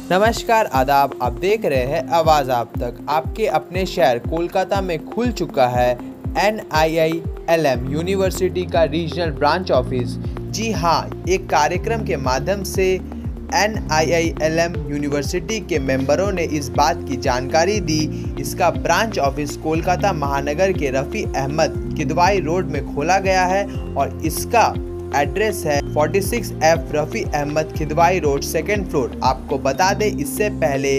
नमस्कार आदाब, आप देख रहे हैं आवाज़ आप तक। आपके अपने शहर कोलकाता में खुल चुका है NIILM यूनिवर्सिटी का रीजनल ब्रांच ऑफिस। जी हाँ, एक कार्यक्रम के माध्यम से NIILM यूनिवर्सिटी के मेंबरों ने इस बात की जानकारी दी। इसका ब्रांच ऑफिस कोलकाता महानगर के रफ़ी अहमद किदवाई रोड में खोला गया है और इसका एड्रेस है 46F Rafi Ahmed Kidwai road, 2nd floor. आपको बता दें, इससे पहले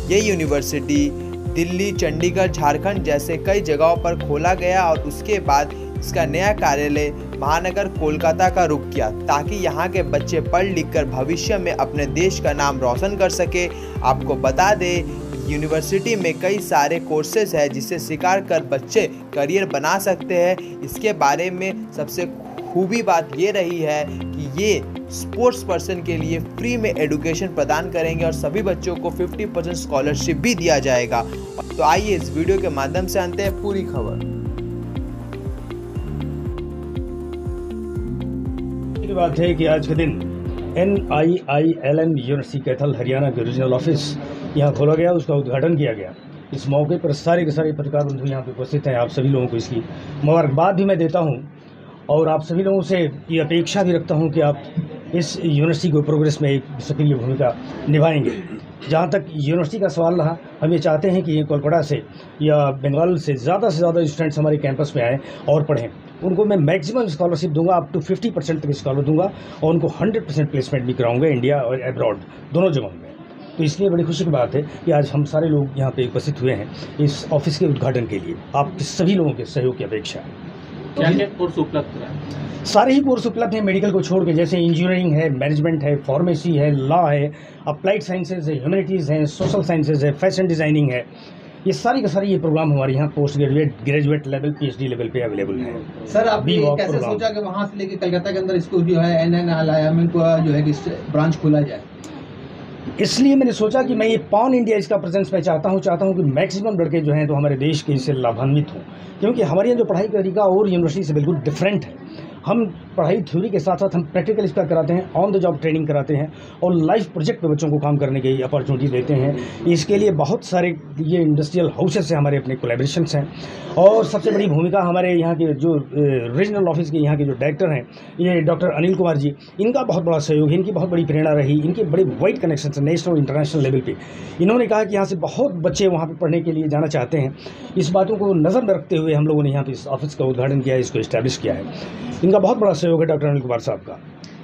ये यूनिवर्सिटी दिल्ली, चंडीगढ़, झारखंड जैसे कई जगहों पर खोला गया और उसके बाद इसका नया कार्यालय महानगर कोलकाता का रुख किया, ताकि यहाँ के बच्चे पढ़ लिख कर भविष्य में अपने देश का नाम रोशन कर सके। आपको बता दें, यूनिवर्सिटी में कई सारे कोर्सेज हैं जिसे सिखा कर बच्चे करियर बना सकते हैं। इसके बारे में सबसे खूबी बात ये रही है कि ये स्पोर्ट्स पर्सन के लिए फ्री में एजुकेशन प्रदान करेंगे और सभी बच्चों को 50% स्कॉलरशिप भी दिया जाएगा। तो आइए इस वीडियो के माध्यम से जानते हैं पूरी खबर। बात है कि आज के दिन NIILM यूनिवर्सिटी कैथल हरियाणा के रीजनल ऑफिस यहाँ खोला गया, उसका उद्घाटन किया गया। इस मौके पर सारे के सारे पत्रकार बंधु यहाँ पे उपस्थित हैं। आप सभी लोगों को इसकी मुबारकबाद भी मैं देता हूँ और आप सभी लोगों से ये अपेक्षा भी रखता हूँ कि आप इस यूनिवर्सिटी को प्रोग्रेस में एक सक्रिय भूमिका निभाएंगे। जहाँ तक यूनिवर्सिटी का सवाल रहा, हम ये चाहते हैं कि कोलकाता से या बंगाल से ज़्यादा स्टूडेंट्स हमारे कैंपस में आएँ और पढ़ें। उनको मैं मैक्सिमम स्कॉलरशिप दूंगा, अप टू 50% तक स्कॉलर दूंगा और उनको 100% प्लेसमेंट भी कराऊंगा, इंडिया और एब्रॉड दोनों जगहों में। तो इसलिए बड़ी खुशी की बात है कि आज हम सारे लोग यहाँ पे उपस्थित हुए हैं इस ऑफिस के उद्घाटन के लिए। आप सभी लोगों के सहयोग की अपेक्षा है। क्या कोर्स उपलब्ध है? सारे ही कोर्स उपलब्ध हैं मेडिकल को छोड़ के, जैसे इंजीनियरिंग है, मैनेजमेंट है, फार्मेसी है, लॉ है, अप्लाइड साइंसेज है, ह्यूमैनिटीज़ हैं, सोशल साइंसेज है, फैशन डिज़ाइनिंग है। ये सारी का सारी ये प्रोग्राम हमारे यहाँ post graduate level, PhD level पे अवेलेबल है। सर, आपने कैसे सोचा कि वहाँ से लेके कलकत्ता के अंदर इसको जो है NIILM को जो है ब्रांच खोला जाए? इसलिए मैंने सोचा कि मैं ये पान इंडिया इसका प्रेजेंस मैं चाहता हूँ कि मैक्सिमम लड़के जो हैं तो हमारे देश के इससे लाभान्वित हों, क्योंकि हमारे यहाँ जो पढ़ाई का तरीका और यूनिवर्सिटी से बिल्कुल डिफरेंट है। हम पढ़ाई थ्योरी के साथ साथ हम प्रैक्टिकल इसका कराते हैं, ऑन द जॉब ट्रेनिंग कराते हैं और लाइफ प्रोजेक्ट पे बच्चों को काम करने की अपॉर्चुनिटी देते हैं। इसके लिए बहुत सारे ये इंडस्ट्रियल हाउसेस से हमारे अपने कोलैबोरेशंस हैं और सबसे बड़ी भूमिका हमारे यहाँ के जो रीजनल ऑफिस के यहाँ के जो डायरेक्टर हैं, ये डॉक्टर अनिल कुमार जी, इनका बहुत बड़ा सहयोग है, इनकी बहुत बड़ी प्रेरणा रही, इनके बड़े वाइड कनेक्शन है नेशनल और इंटरनेशनल लेवल पे। इन्होंने कहा कि यहाँ से बहुत बच्चे वहाँ पे पढ़ने के लिए जाना चाहते हैं। इस बातों को नज़र में रखते हुए हम लोगों ने यहाँ पे इस ऑफिस का उद्घाटन किया है, इसको इस्टेब्लिश किया है। इनका बहुत बड़ा सहयोग है डॉक्टर अनिल कुमार साहब का।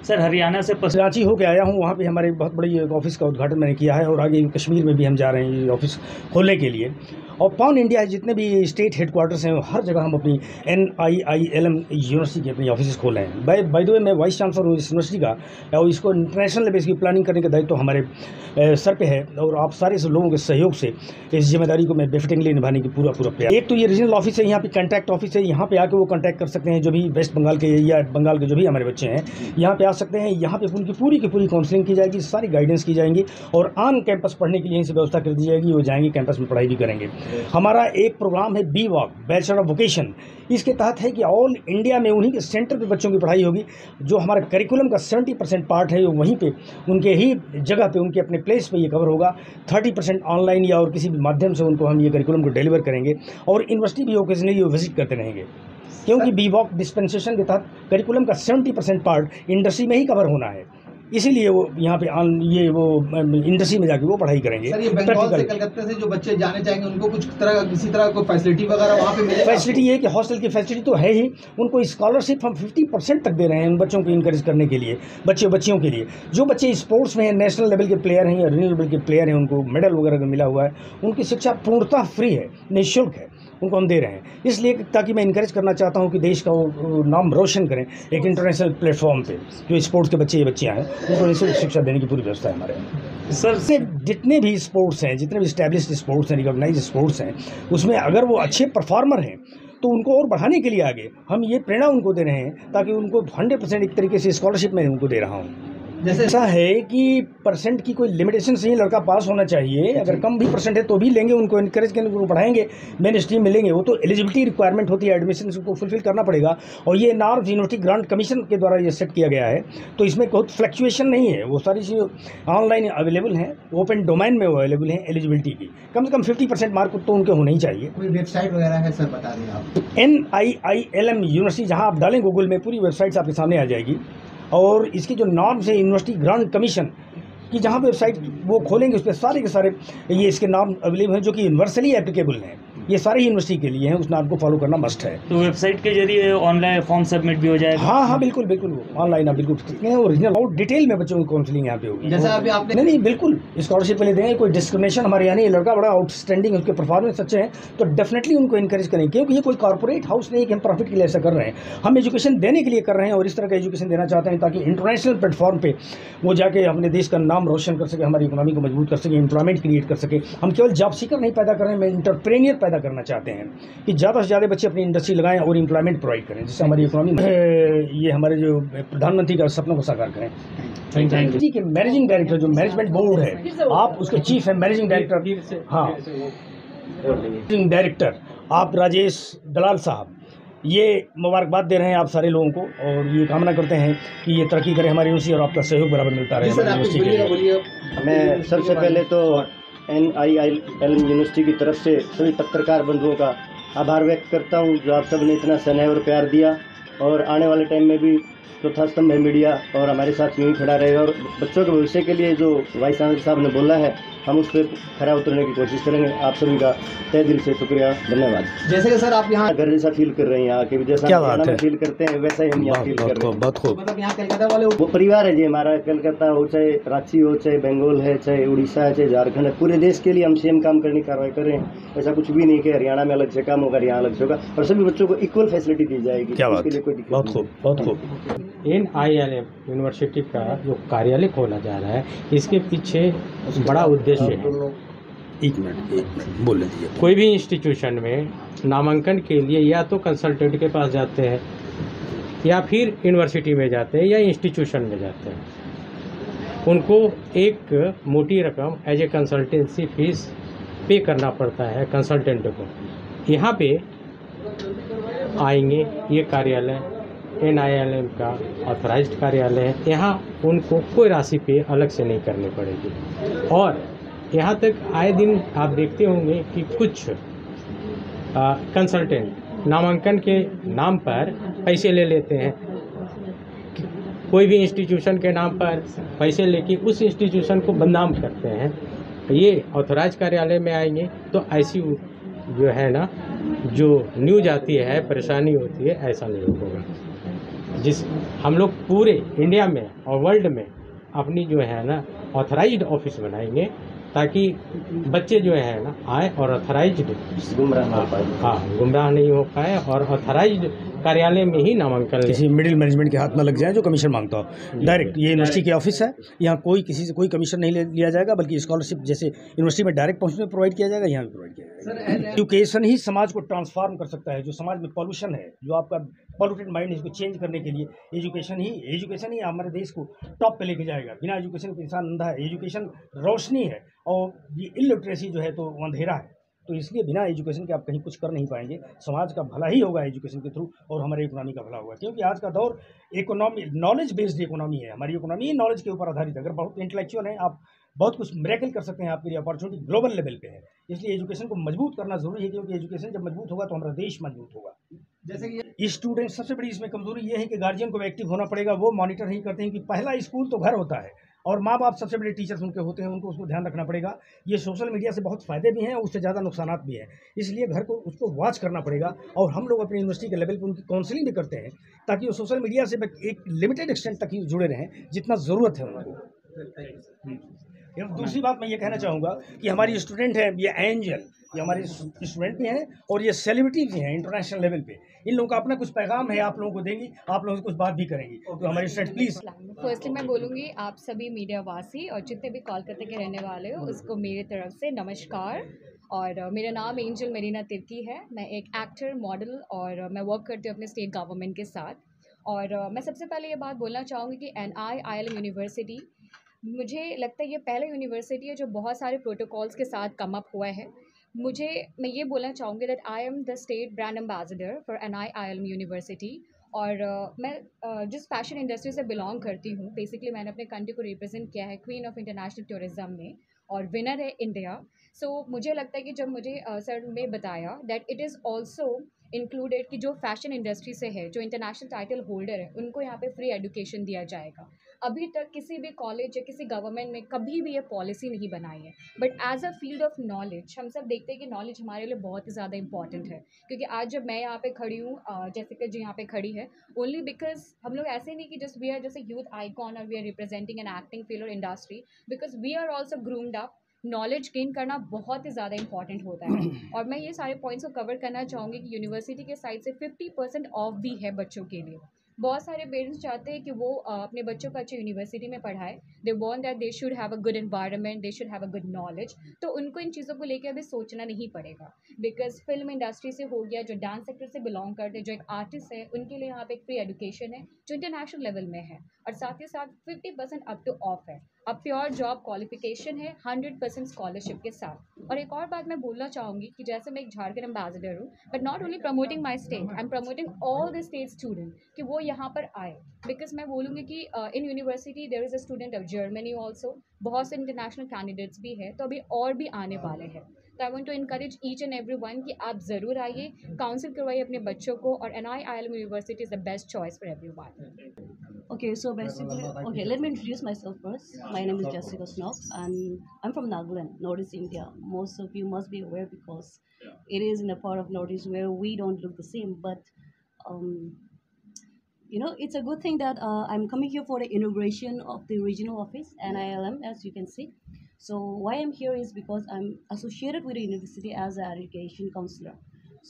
सर, हरियाणा से रांची होकर आया हूँ, वहाँ पे हमारे बहुत बड़ी ऑफिस का उद्घाटन मैंने किया है और आगे कश्मीर में भी हम जा रहे हैं ये ऑफिस खोलने के लिए। और पान इंडिया जितने भी स्टेट हेडक्वार्टर्स हैं हर जगह हम अपनी NIILM यूनिवर्सिटी की अपनी ऑफिस खोले हैं। बाय द वे मैं वाइस चांसलर हूँ इस यूनिवर्सिटी का और इसको इंटरनेशनल लेवल की प्लानिंग करने का दायित्व तो हमारे सर पे है और आप सारे लोगों के सहयोग से इस जिम्मेदारी को मैं बेफिटिंगली निभाने की पूरा प्रयास। एक तो ये रीजनल ऑफिस है, यहाँ पे कॉन्टैक्ट ऑफिस है, यहाँ पे आके वो कॉन्टैक्ट कर सकते हैं जो भी वेस्ट बंगाल के या बंगाल के जो भी हमारे बच्चे हैं यहाँ पे आ सकते हैं। यहाँ पे उनकी पूरी की पूरी काउंसलिंग की जाएगी, सारी गाइडेंस की जाएंगी और ऑन कैंपस पढ़ने के लिए यहीं से व्यवस्था कर दी जाएगी। वो जाएंगे कैंपस में पढ़ाई भी करेंगे। हमारा एक प्रोग्राम है BVOC, बैचलर ऑफ वोकेशन। इसके तहत है कि ऑल इंडिया में उन्हीं के सेंटर पे बच्चों की पढ़ाई होगी। जो हमारा करिकुलम का 70% पार्ट है वो वहीं पे उनके ही जगह पे उनके अपने प्लेस पे ये कवर होगा। 30% ऑनलाइन या और किसी भी माध्यम से उनको हम ये करिकुलम को डिलीवर करेंगे और यूनिवर्सिटी भी ओकेजनली विजिट करते रहेंगे, क्योंकि BVOC डिस्पेंसेशन के तहत करिकुलम का 70% पार्ट इंडस्ट्री में ही कवर होना है। इसीलिए वो यहाँ पे वो इंडस्ट्री में जाके वो पढ़ाई करेंगे। सर, ये बंगाल से कलकत्ता से जो बच्चे जाने चाहेंगे उनको किसी तरह कोई फैसिलिटी वगैरह वहाँ पे मिलेगा? फैसिलिटी ये कि हॉस्टल की फैसिलिटी तो है ही, उनको स्कॉलरशिप हम 50% तक दे रहे हैं उन बच्चों को इनकरेज करने के लिए, बच्चियों के लिए। जो बच्चे स्पोर्ट्स में हैं, नेशनल लेवल के प्लेयर हैं या रीजनल लेवल के प्लेयर हैं, उनको मेडल वगैरह मिला हुआ है, उनकी शिक्षा पूर्णतः फ्री है, निःशुल्क है, उनको हम दे रहे हैं। इसलिए ताकि मैं इनकरेज करना चाहता हूँ कि देश का वो नाम रोशन करें एक इंटरनेशनल प्लेटफॉर्म पे। जो स्पोर्ट्स के बच्चियाँ हैं उनको निःशुल्क शिक्षा देने की पूरी व्यवस्था है हमारे यहाँ। सर से जितने भी स्पोर्ट्स हैं, जितने भी स्टैब्लिश्ड स्पोर्ट्स हैं, रिकॉग्नाइज स्पोर्ट्स हैं, उसमें अगर वो अच्छे परफॉर्मर हैं तो उनको और बढ़ाने के लिए आगे हम ये प्रेरणा उनको दे रहे हैं ताकि उनको 100% एक तरीके से स्कॉलरशिप मैं उनको दे रहा हूँ। जैसे ऐसा है कि परसेंट की कोई लिमिटेशन से ही लड़का पास होना चाहिए। अगर कम भी परसेंट है तो भी लेंगे, उनको इनकरेज करेंगे, उनको पढ़ाएंगे, मेन स्ट्रीम में लेंगे। वो तो एलिजिबिलिटी रिक्वायरमेंट होती है, एडमिशन को फुलफिल करना पड़ेगा। और ये नॉर्म्स यूनिवर्सिटी ग्रांट कमीशन के द्वारा ये सेट किया गया है, तो इसमें बहुत फ्लक्चुएशन नहीं है। वो सारी चीज़ें ऑनलाइन अवेलेबल हैं, ओपन डोमेन में वो अवेलेबल हैं। एलिजिबिलिटी की कम से कम 50% मार्क तो उनके होने ही चाहिए। कोई वेबसाइट वगैरह है सर, बता दें आप। NIILM यूनिवर्सिटी, जहाँ आप डालें गूगल में, पूरी वेबसाइट्स आपके सामने आ जाएगी। और इसकी जो नॉर्म्स है यूनिवर्सिटी ग्रांट कमीशन की, जहाँ वेबसाइट वो खोलेंगे उस पर सारे के सारे ये इसके नाम अवेलेबल हैं, जो कि यूनिवर्सली एप्लीकेबल हैं। ये सारी यूनिवर्सिटी के लिए हैं, उस नाम को फॉलो करना मस्ट है। तो वेबसाइट के जरिए ऑनलाइन फॉर्म सबमिट भी हो जाएगा? हाँ, बिल्कुल बिल्कुल, ऑनलाइन आप बिल्कुल सकते हैं। ओरिजिनल और डिटेल में बच्चों की काउंसलिंग यहाँ पे होगी। जैसा अभी आपने नहीं, बिल्कुल स्कॉलरशिप के लिए देंगे। कोई डिस्क्रिमिनेशन हमारे यहाँ नहीं। लड़का बड़ा आउटस्टैंडिंग, उसके परफॉर्मेंस अच्छे हैं तो डेफिनेटली उनको इनकरेज करेंगे, क्योंकि ये कोई कॉर्पोरेट हाउस नहीं कि हम प्रॉफिट के लिए ऐसा कर रहे हैं। हम एजुकेशन देने के लिए कर रहे हैं, और इस तरह का एजुकेशन देना चाहते हैं ताकि इंटरनेशनल प्लेटफॉर्म पे वो जाके अपने देश का नाम रोशन कर सके, हमारी इकोनॉमी को मजबूत कर सके, एम्प्लॉयमेंट क्रिएट कर सके। हम केवल जॉब सीकर नहीं पैदा कर रहे हैं, मैं इंटरप्रेन्योर पैदा करना चाहते हैं कि ज़्यादा से ज़्यादा बच्चे अपनी इंडस्ट्री लगाएं और एम्प्लॉयमेंट प्रोवाइड करें, जिससे हमारी इकोनॉमी ये हमारे जो प्रधानमंत्री का सपनों को साकार करें। Thank you. जी के मैनेजिंग डायरेक्टर, जो मैनेजमेंट बोर्ड है, आप उसके चीफ है मैनेजिंग डायरेक्टर। हाँ, मैनेजिंग डायरेक्टर आप राजेश दलाल साहब, ये मुबारकबाद दे रहे हैं आप सारे लोगों को, और ये कामना करते हैं कि ये तरक्की करे हमारी यूनिवर्सिटी, और आपका सहयोग बराबर मिलता रहे हमारी यूनिवर्सिटी के लिए। बोलिए। मैं सबसे पहले तो NIILM यूनिवर्सिटी की तरफ से सभी पत्रकार बंधुओं का आभार व्यक्त करता हूं, जो आप सब ने इतना स्नेह और प्यार दिया। और आने वाले टाइम में भी चौथा स्तंभ है मीडिया, और हमारे साथ यूँ ही खड़ा रहेगा। और बच्चों के भविष्य के लिए जो वाइस चांसलर साहब ने बोला है, हम उस पर खरा उतरने की कोशिश करेंगे। आप सभी का तहे दिल से शुक्रिया, धन्यवाद। जैसे कि सर आप यहाँ घर जैसा फील कर रहे हैं, यहाँ के जैसा क्या बात है। फील करते हैं वैसा ही हम यहाँ फील कर रहे हैं। बहुत खूब। मतलब यहाँ कलकत्ता वाले वो परिवार है जी हमारा। कलकत्ता हो, चाहे रांची हो, चाहे बंगाल है, चाहे उड़ीसा है, चाहे झारखंड है, पूरे देश के लिए हम सेम काम करने की कार्रवाई कर रहे हैं। ऐसा कुछ भी नहीं कि हरियाणा में अलग से काम होगा, यहाँ अलग से होगा, और सभी बच्चों को इक्वल फैसिलिटी दी जाएगी। क्या बात, इसके लिए कोई दिक्कत बहुत नहीं। खूब, बहुत खूब। NIILM यूनिवर्सिटी का जो कार्यालय खोला जा रहा है, इसके पीछे बड़ा उद्देश्य है। एक मिनट बोल लीजिए। कोई भी इंस्टीट्यूशन में नामांकन के लिए या तो कंसल्टेंट के पास जाते हैं, या फिर यूनिवर्सिटी में जाते हैं, या इंस्टीट्यूशन में जाते हैं। उनको एक मोटी रकम एज ए कंसल्टेंसी फीस पे करना पड़ता है कंसल्टेंट को। यहाँ पे आएंगे, ये कार्यालय NIILM का ऑथराइज्ड कार्यालय है। यहाँ उनको कोई राशि पे अलग से नहीं करनी पड़ेगी। और यहाँ तक आए दिन आप देखते होंगे कि कुछ कंसल्टेंट नामांकन के नाम पर पैसे ले लेते हैं। कोई भी इंस्टीट्यूशन के नाम पर पैसे लेके उस इंस्टीट्यूशन को बदनाम करते हैं। ये ऑथराइज कार्यालय में आएंगे तो ऐसी जो है ना, जो न्यूज आती है, परेशानी होती है, ऐसा नहीं होगा। जिस हम लोग पूरे इंडिया में और वर्ल्ड में अपनी जो है ना ऑथराइज्ड ऑफिस बनाएंगे, ताकि बच्चे जो है ना आए और ऑथराइज्ड गुमराह ना हो पाए। हाँ, गुमराह नहीं हो पाए, और ऑथराइज्ड कार्यालय में ही नामांकन लें। किसी मिडिल मैनेजमेंट के हाथ में लग जाए जो कमीशन मांगता हो। डायरेक्ट ये यूनिवर्सिटी के ऑफिस है, यहाँ कोई किसी से कोई कमीशन नहीं लिया जाएगा, बल्कि स्कॉलरशिप जैसे यूनिवर्सिटी में डायरेक्ट पहुँचने प्रोवाइड किया जाएगा, यहाँ भी प्रोवाइड किया जाएगा। एजुकेशन ही समाज को ट्रांसफॉर्म कर सकता है। जो समाज में पॉल्यूशन है, जो आपका पॉल्यूटेड माइंड है, इसको चेंज करने के लिए एजुकेशन ही हमारे देश को टॉप पे लेके जाएगा। बिना एजुकेशन के इंसान अंधा है। एजुकेशन रोशनी है, और ये इलिटरेसी जो है तो अंधेरा है। तो इसलिए बिना एजुकेशन के आप कहीं कुछ कर नहीं पाएंगे। समाज का भला ही होगा एजुकेशन के थ्रू, और हमारे इकोनॉमी का भला होगा, क्योंकि आज का दौर इकोनॉमी नॉलेज बेस्ड इकोनॉमी है। हमारी इकोनॉमी ही नॉलेज के ऊपर आधारित है। अगर बहुत इंटेलेक्चुअल हैं आप, बहुत कुछ मिरेकल कर सकते हैं, आपके लिए अपॉर्चुनिटी ग्लोबल लेवल पे है। इसलिए एजुकेशन को मजबूत करना जरूरी है, क्योंकि एजुकेशन जब मजबूत होगा तो हमारा देश मजबूत होगा। जैसे कि स्टूडेंट सबसे बड़ी इसमें कमजोरी ये है कि गार्जियन को एक्टिव होना पड़ेगा। वो मॉनिटर नहीं करते हैं कि पहला स्कूल तो घर होता है, और माँ बाप सबसे बड़े टीचर्स उनके होते हैं, उनको उसको ध्यान रखना पड़ेगा। ये सोशल मीडिया से बहुत फ़ायदे भी हैं, उससे ज़्यादा नुकसानात भी हैं। इसलिए घर को उसको वॉच करना पड़ेगा, और हम लोग अपनी यूनिवर्सिटी के लेवल पर उनकी काउंसलिंग भी करते हैं, ताकि वो सोशल मीडिया से एक लिमिटेड एक्सटेंट तक ही जुड़े रहें, जितना ज़रूरत है उनको। दूसरी बात मैं ये कहना चाहूँगा कि हमारी स्टूडेंट है, ये एंजल, ये हमारे स्टूडेंट भी हैं, और ये सेलिब्रिटी भी हैं इंटरनेशनल लेवल पे। इन लोगों का अपना कुछ पैगाम है, आप लोगों को देंगी, आप लोगों से कुछ बात भी करेंगी। तो हमारे स्टूडेंट प्लीज़। फर्स्टली मैं बोलूँगी आप सभी मीडिया वासी और जितने भी कोलकाता के रहने वाले हो, उसको मेरी तरफ से नमस्कार। और मेरा नाम एंजल मेरीना तिर्की है। मैं एक एक्टर, मॉडल, और मैं वर्क करती हूँ अपने स्टेट गवर्नमेंट के साथ। और मैं सबसे पहले ये बात बोलना चाहूँगी कि NIILM यूनिवर्सिटी, मुझे लगता है ये पहला यूनिवर्सिटी है जो बहुत सारे प्रोटोकॉल्स के साथ कम अप हुआ है। मैं ये बोलना चाहूँगी that I am the state brand ambassador for NIILM university. और मैं जिस फैशन इंडस्ट्री से बिलोंग करती हूँ, बेसिकली मैंने अपने कंट्री को रिप्रेजेंट किया है क्वीन ऑफ इंटरनेशनल टूरिज़्म में, और विनर है इंडिया। सो मुझे लगता है कि जब मुझे सर ने बताया that it is also included कि जो फैशन इंडस्ट्री से है, जो इंटरनेशनल टाइटल होल्डर है, उनको यहाँ पे फ्री एजुकेशन दिया जाएगा। अभी तक किसी भी कॉलेज या किसी गवर्नमेंट में कभी भी ये पॉलिसी नहीं बनाई है, but as a field of knowledge हम सब देखते हैं कि नॉलेज हमारे लिए बहुत ही ज़्यादा इंपॉर्टेंट है। क्योंकि आज जब मैं यहाँ पे खड़ी हूँ, जैसिका जी यहाँ पे खड़ी है, ओनली बिकॉज हम लोग ऐसे नहीं कि जस्ट वी आर जैसे यूथ आइकॉन और we are representing an acting field और industry, because we are also groomed up. Knowledge gain करना बहुत ही ज़्यादा इंपॉर्टेंट होता है। और मैं ये सारे पॉइंट्स को कवर करना चाहूँगी कि यूनिवर्सिटी के साइड से 50% ऑफ भी है बच्चों के लिए। बहुत सारे पेरेंट्स चाहते हैं कि वो अपने बच्चों को अच्छी यूनिवर्सिटी में पढ़ाए। They want that they should have a good environment, they should have a good knowledge. तो उनको इन चीज़ों को लेकर अभी सोचना नहीं पड़ेगा, बिकॉज फिल्म इंडस्ट्री से हो गया, जो डांस सेक्टर से बिलोंग करते हैं, जो एक आर्टिस्ट है, उनके लिए यहाँ पे एक फ्री एजुकेशन है जो इंटरनेशनल लेवल में है। और साथ ही साथ 50% अप टू ऑफ है। अब प्योर जॉब क्वालिफिकेशन है 100% स्कॉलरशिप के साथ। और एक और बात मैं बोलना चाहूँगी कि जैसे मैं एक झारखंड एम्बेसडर हूँ, but not only promoting my state, I am promoting all the state student कि वो यहाँ पर आए। बिकॉज मैं बोलूँगी कि in university there is a student of Germany also, बहुत से इंटरनेशनल कैंडिडेट्स भी हैं, तो अभी और भी आने वाले हैं। तो I want to encourage each and every one कि आप ज़रूर आइए, काउंसिल करवाइए अपने बच्चों को, और NIILM university is the best choice for every one. Okay, so basically, okay, let me introduce myself first. My name is Jessica Snow, and I'm from Nagaland, Northeast India. Most of you must be aware because it is in a part of Northeast where we don't look the same. But um, it's a good thing that I'm coming here for the inauguration of the regional office, NILM, as you can see. So why I'm here is because I'm associated with the university as an education counselor.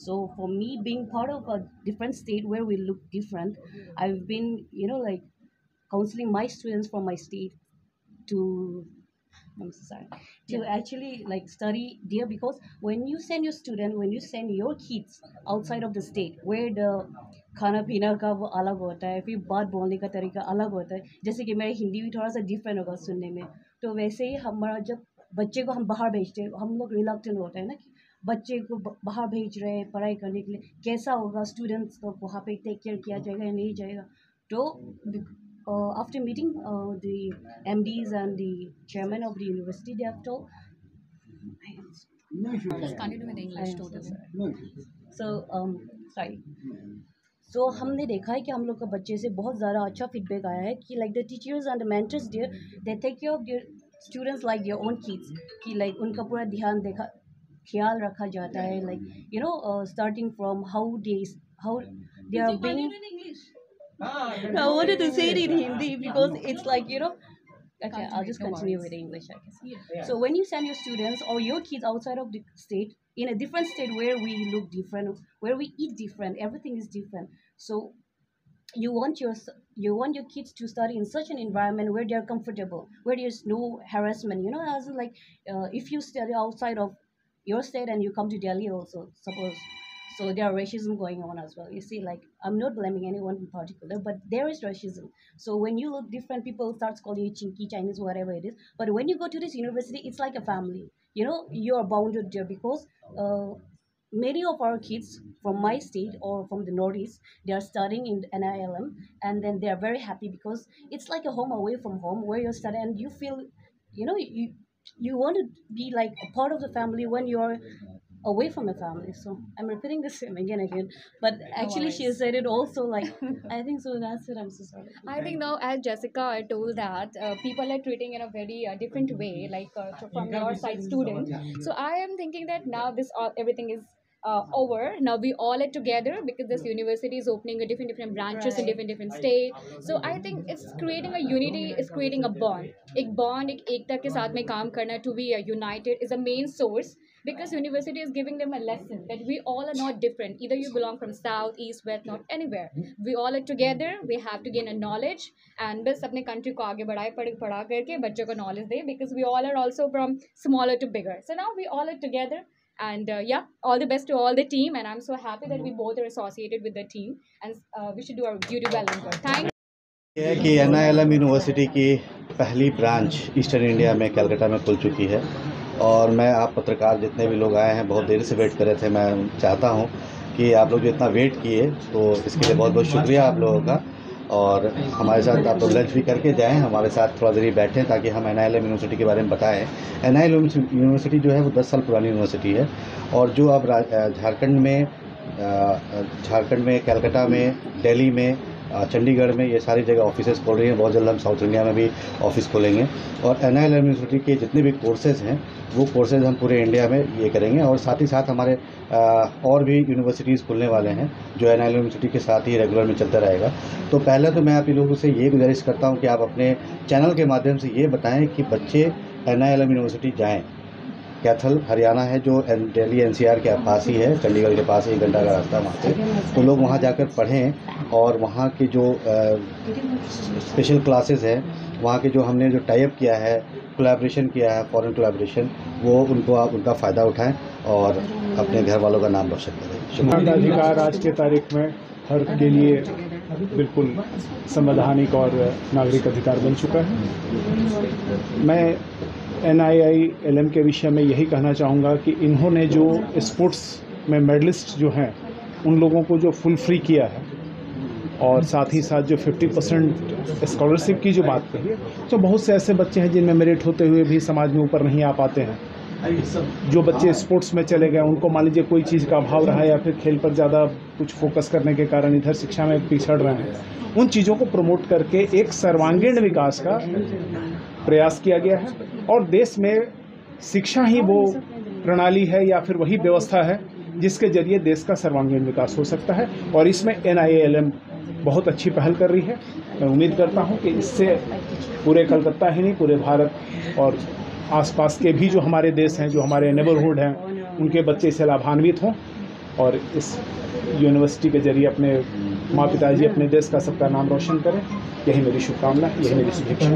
So for me, being part of a different state where we look different, I've been, like counseling my students from my state to, I'm so sorry, to actually like study there, because when you send your kids outside of the state where the खाना पीना का वो अलग होता है, फिर बात बोलने का तरीका अलग होता है। जैसे कि मेरा हिंदी भी थोड़ा सा डिफरेंट होगा सुनने में, तो वैसे ही हमारा जब बच्चे को हम बाहर भेजते हैं, हम लोग रिलक्टेंट होते हैं ना कि बच्चे को बाहर भेज रहे हैं पढ़ाई करने के लिए, कैसा होगा, स्टूडेंट्स को वहाँ पे टेक केयर किया जाएगा या नहीं जाएगा। तो after meeting the MDs and the chairman of the university, they have told, Just continue with English totally. So sorry. So हमने देखा है कि हम लोग का बच्चे से बहुत ज़्यादा अच्छा फीडबैक आया है कि like the teachers and the mentors there, they take care of their students like their own kids, कि like उनका पूरा ख्याल रखा जाता है, like starting from how they are being. I wanted to say it in Hindi because it's like, okay, I'll just continue with English, I guess. So when you send your students or your kids outside of the state, in a different state where we look different, where we eat different, everything is different. So you want your kids to study in such an environment where they're comfortable, where there's no harassment, as in like if you study outside of your state and you come to Delhi also, suppose, so there are racism going on as well. You see, like, I'm not blaming anyone in particular, but there is racism. So when you look different, people start calling you Chinky, Chinese, whatever it is. But when you go to this university, it's like a family. You are bounded there because many of our kids from my state or from the Northeast, they are studying in NILM, and then they are very happy because it's like a home away from home where you're studying and you feel, you want to be like a part of the family when you're away from the family. So I'm repeating the same again, but actually she said it also, like, I think so. That's it. I'm so sorry. I think now, as Jessica told that people are treating in a very different way, like from your side student. So I am thinking that now everything is over. Now we all are together because this university is opening a different branches in different states. So I think it's creating a unity, it's creating a bond. एक bond, एक एकता के साथ में काम करना, to be united is a main source. Because university is giving them a lesson that we all are not different. Either you belong from south, east, west, not anywhere. We all are together. We have to gain a knowledge and बस अपने country को आगे बढ़ाए पढ़ा करके बच्चों को knowledge they, because we all are also from smaller to bigger. So now we all are together. And yeah, all the best to all the team, and I'm so happy that we both are associated with the team, and we should do our duty well and good. Thank यह है कि NILM university की पहली branch eastern India में कलकत्ता में खुल चुकी है और मैं आप पत्रकार जितने भी लोग आए हैं बहुत देर से वेट कर रहे थे। मैं चाहता हूं कि आप लोग जो इतना वेट किए तो इसके लिए बहुत बहुत शुक्रिया आप लोगों का। और हमारे साथ आप लोग लंच भी करके जाएं, हमारे साथ थोड़ा देर बैठें ताकि हम NILM यूनिवर्सिटी के बारे में बताएं। NILM यूनिवर्सिटी जो है वो 10 साल पुरानी यूनिवर्सिटी है और जो अब झारखंड में कलकत्ता में, दिल्ली में, चंडीगढ़ में ये सारी जगह ऑफिसेज खोल रही हैं। बहुत जल्द हम साउथ इंडिया में भी ऑफिस खोलेंगे और NILM यूनिवर्सिटी के जितने भी कोर्सेज हैं वो कोर्सेज हम पूरे इंडिया में ये करेंगे। और साथ ही साथ हमारे और भी यूनिवर्सिटीज़ खुलने वाले हैं जो NILM यूनिवर्सिटी के साथ ही रेगुलर में चलता रहेगा। तो पहले तो मैं आप लोगों से ये गुजारिश करता हूँ कि आप अपने चैनल के माध्यम से ये बताएँ कि बच्चे NILM यूनिवर्सिटी जाएँ। कैथल हरियाणा है जो दिल्ली NCR के पास ही है, चंडीगढ़ के पास 1 घंटा का रास्ता वहाँ से। तो लोग वहाँ जाकर पढ़ें और वहाँ के जो स्पेशल क्लासेस हैं, वहाँ के जो हमने जो टाइप किया है, कोलैबोरेशन किया है, फॉरेन कोलैबोरेशन, वो उनका फ़ायदा उठाएं और अपने घर वालों का नाम रोशन करें। मानवाधिकार आज के तारीख में हर के लिए बिल्कुल संवैधानिक और नागरिक अधिकार बन चुका है। मैं NILM के विषय में यही कहना चाहूँगा कि इन्होंने जो स्पोर्ट्स में मेडलिस्ट जो हैं उन लोगों को जो फुल फ्री किया है और साथ ही साथ जो 50% स्कॉलरशिप की जो बात कही है, तो बहुत से ऐसे बच्चे हैं जिनमें मेरिट होते हुए भी समाज में ऊपर नहीं आ पाते हैं। जो बच्चे स्पोर्ट्स में चले गए उनको मान लीजिए कोई चीज़ का अभाव रहा या फिर खेल पर ज़्यादा कुछ फोकस करने के कारण इधर शिक्षा में पिछड़ रहे हैं, उन चीज़ों को प्रमोट करके एक सर्वांगीण विकास का प्रयास किया गया है। और देश में शिक्षा ही वो प्रणाली है या फिर वही व्यवस्था है जिसके जरिए देश का सर्वांगीण विकास हो सकता है और इसमें NILM बहुत अच्छी पहल कर रही है। मैं उम्मीद करता हूं कि इससे पूरे कलकत्ता ही नहीं, पूरे भारत और आसपास के भी जो हमारे देश हैं, जो हमारे नेबरहुड हैं, उनके बच्चे इससे लाभान्वित हों और इस यूनिवर्सिटी के जरिए अपने माँ पिताजी, अपने देश का सबका नाम रोशन करें। यही मेरी शुभकामना, यही मेरी शुभेच्छा।